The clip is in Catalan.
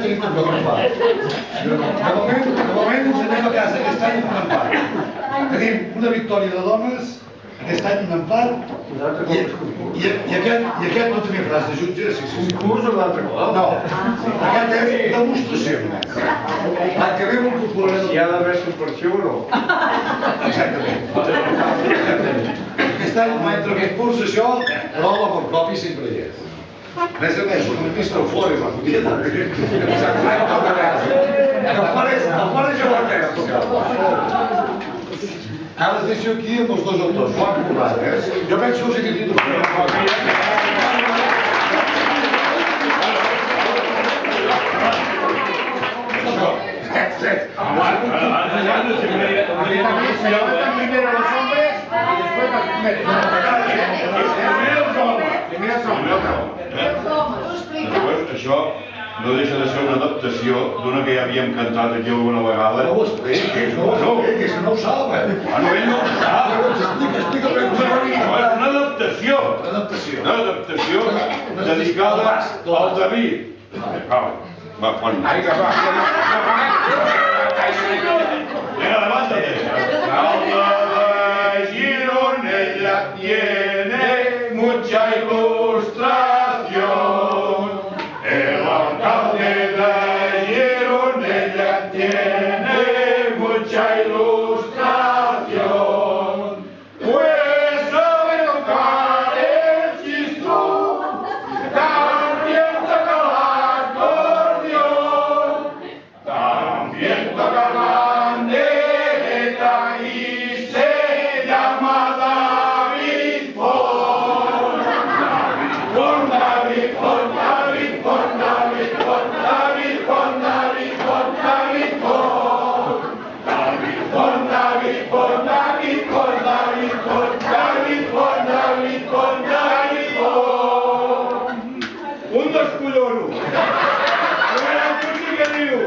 tenim tot un empat. De moment ens anem a casa aquest any amb un empat. Tenim una victòria de dones, aquest any un empat, i aquest no tenia frase de jutge, sí. Concurs o l'altre cop? No, aquest és demostració només. L'any que ve ho incorporarem. Si hi ha d'haver subversió o no? Exactament. Aquest any no entra en concurs això, però l'amor propi sempre hi és. A més, una pista al Flores, la podia anar. El pare ja ho ha fet. Ara es deixo aquí amb els dos autors, Joan Corrades. Jo penso que us he dit Primero los hombres y después las mujeres. Això no deixa de ser una adaptació d'una que ja havíem cantat aquí alguna vegada. No ho expliquis, no ho saben. Bueno, ell no ho sap. Explica bé. Una adaptació. Una adaptació dedicada al David. Va, quan... Venga, levántate. La alma de Gironella tiene mucha ilustración. El alcalde de Gironella tiene mucha ilustración. Pues sabe tocar el chistón, también toca el acordeón, también toca la pandereta y se llama David Fon. Fon, David, Fon, David, Fon, David, Fon, David, Fon, David, Fon, David, Fon. David Fon, David Fon, David Fon, David Fon, David Fon, David Fon, David Fon. Un descollono. A veure, el que diu.